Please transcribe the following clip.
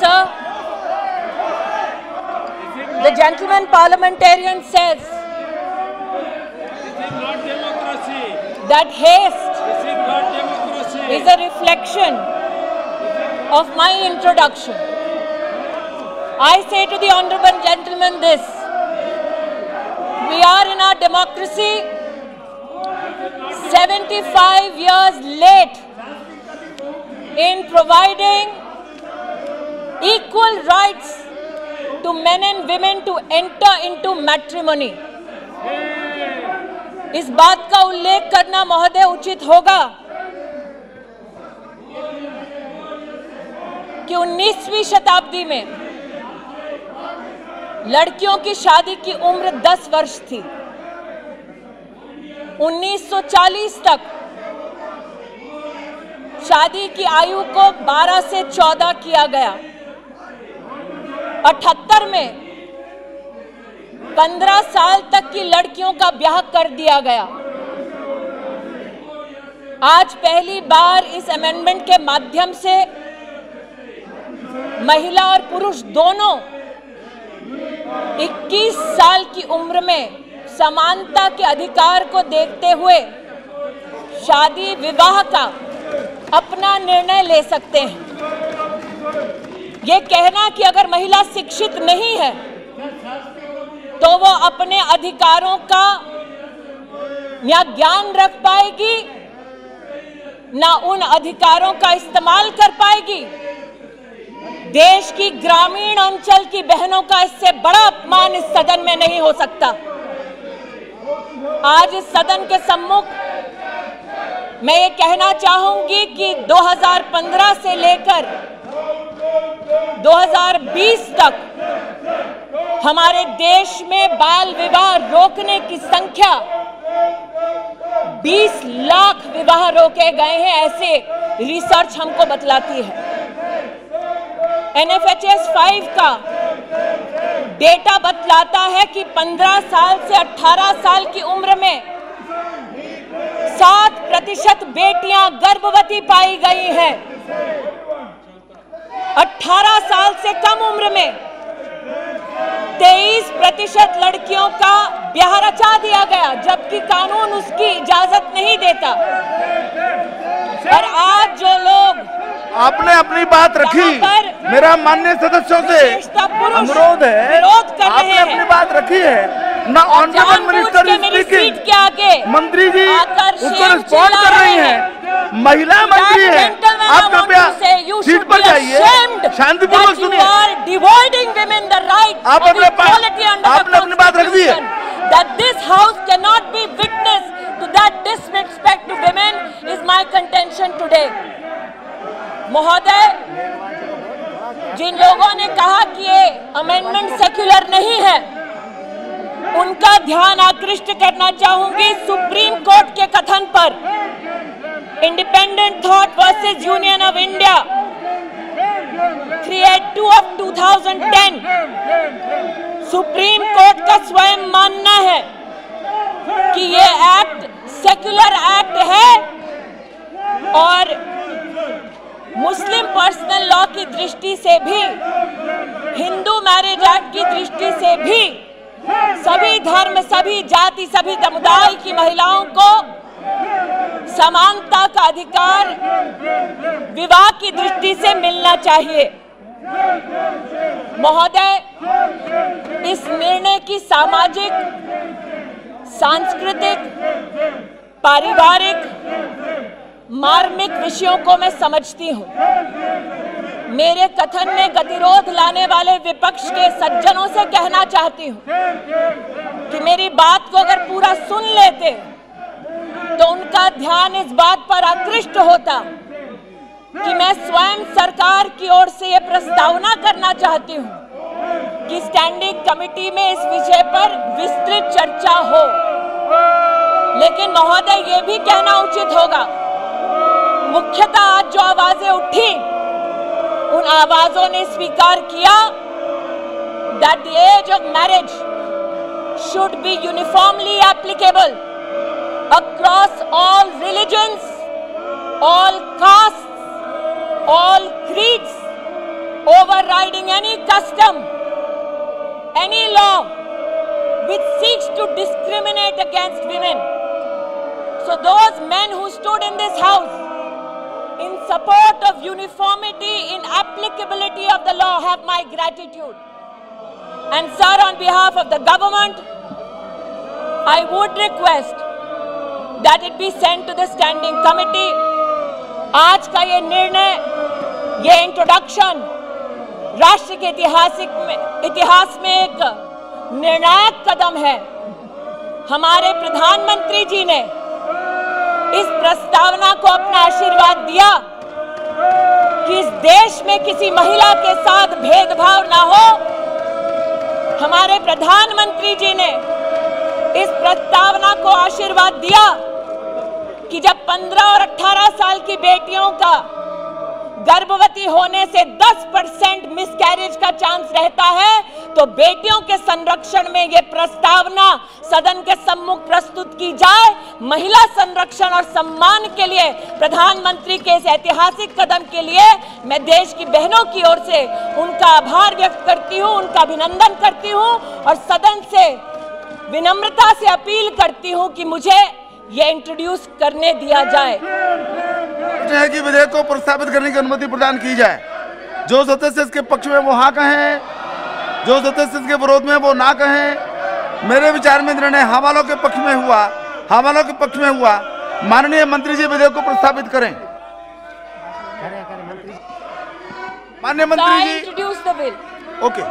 sir. The gentleman parliamentarian says that haste is a reflection of my introduction. I say to the honorable gentleman this: we are in our democracy 75 years late in providing equal rights to men and women to enter into matrimony. इस बात का उल्लेख करना महोदय उचित होगा कि 19वीं शताब्दी में लड़कियों की शादी की उम्र 10 वर्ष थी। 1940 तक शादी की आयु को 12 से 14 किया गया। 78 में 15 साल तक की लड़कियों का ब्याह कर दिया गया। आज पहली बार इस अमेंडमेंट के माध्यम से महिला और पुरुष दोनों 21 साल की उम्र में समानता के अधिकार को देखते हुए शादी विवाह का अपना निर्णय ले सकते हैं। ये कहना कि अगर महिला शिक्षित नहीं है तो वो अपने अधिकारों का ना ज्ञान रख पाएगी, ना उन अधिकारों का इस्तेमाल कर पाएगी, देश की ग्रामीण अंचल की बहनों का इससे बड़ा अपमान इस सदन में नहीं हो सकता। आज इस सदन के सम्मुख मैं ये कहना चाहूंगी कि 2015 से लेकर 2020 तक हमारे देश में बाल विवाह रोकने की संख्या 20 लाख विवाह रोके गए हैं, ऐसे रिसर्च हमको बतलाती है। NFHS 5 का डेटा बतलाता है कि 15 साल से 18 साल की उम्र में 7% बेटियां गर्भवती पाई गई हैं। 18 साल से कम उम्र में 23% लड़कियों का ब्याह रचा दिया गया, जबकि कानून उसकी इजाजत नहीं देता। और आज जो लोग आपने अपनी बात रखी, मेरा माननीय सदस्यों से अनुरोध है, आपने अपनी बात रखी है ना। ऑनरेबल मिनिस्टर स्पीकिंग के आगे मंत्री जी उसको रिस्पॉन्ड कर रही हैं। महिला मंत्री है, आप कृपया सीट पर जाइए, शांतिपूर्वक सुनिए। आपने अपनी बात रख दी है। That this house cannot be witness to that disrespect to women is my contention today. महोदय, जिन लोगों ने कहा कि ये अमेंडमेंट सेक्युलर नहीं है, उनका ध्यान आकृष्ट करना चाहूंगी सुप्रीम कोर्ट के कथन पर। Independent thought versus union of India 382 of 2010, supreme court का स्वयं मानना है कि ये एक्ट सेक्युलर एक्ट है और मुस्लिम पर्सनल लॉ की दृष्टि से भी, हिंदू मैरिज एक्ट की दृष्टि से भी सभी धर्म, सभी जाति, सभी समुदाय की महिलाओं को समानता का अधिकार विवाह की दृष्टि से मिलना चाहिए। महोदय, इस निर्णय की सामाजिक, सांस्कृतिक, पारिवारिक, मार्मिक विषयों को मैं समझती हूं। मेरे कथन में गतिरोध लाने वाले विपक्ष के सज्जनों से कहना चाहती हूं कि मेरी बात को अगर पूरा सुन लेते तो उनका ध्यान इस बात पर आकृष्ट होता कि मैं स्वयं सरकार की ओर से यह प्रस्तावना करना चाहती हूं कि स्टैंडिंग कमेटी में इस विषय पर विस्तृत चर्चा हो। लेकिन महोदय, ये भी कहना उचित होगा, मुख्यतः आज जो आवाजें उठी, उन आवाजों ने स्वीकार किया that the age of marriage should be uniformly applicable across all religions, all castes, all creeds over overriding any custom, any law which seeks to discriminate against women. So those men who stood in this house in support of uniformity in applicability of the law have my gratitude. And sir, on behalf of the government, I would request that it be sent to the standing committee. आज का ये निर्णय, ये introduction राष्ट्र के इतिहास में एक निर्णायक कदम है। हमारे प्रधानमंत्री जी ने इस प्रस्तावना को अपना आशीर्वाद दिया कि इस देश में किसी महिला के साथ भेदभाव ना हो। हमारे प्रधानमंत्री जी ने इस प्रस्तावना को आशीर्वाद दिया कि जब 15 और 18 साल की बेटियों का गर्भवती होने से 10% मिसकैरेज का चांस रहता है, तो बेटियों के संरक्षण में ये प्रस्तावना सदन के सम्मुख प्रस्तुत की जाए। महिला संरक्षण और सम्मान के लिए प्रधानमंत्री के इस ऐतिहासिक कदम के लिए मैं देश की बहनों की ओर से उनका आभार व्यक्त करती हूं, उनका अभिनंदन करती हूं और सदन से विनम्रता से अपील करती हूं कि मुझे ये इंट्रोड्यूस करने दिया जाए है कि विधेयक को प्रस्तावित करने की अनुमति प्रदान की जाए। जो सदस्य इसके पक्ष में वो हाँ कहें, जो सदस्य इसके विरोध में वो ना कहें। मेरे विचार में निर्णय हवालों के पक्ष में हुआ, हवालों के पक्ष में हुआ। माननीय मंत्री जी विधेयक को प्रस्तावित करें। माननीय मंत्री जी, इंट्रोड्यूस द बिल। ओके।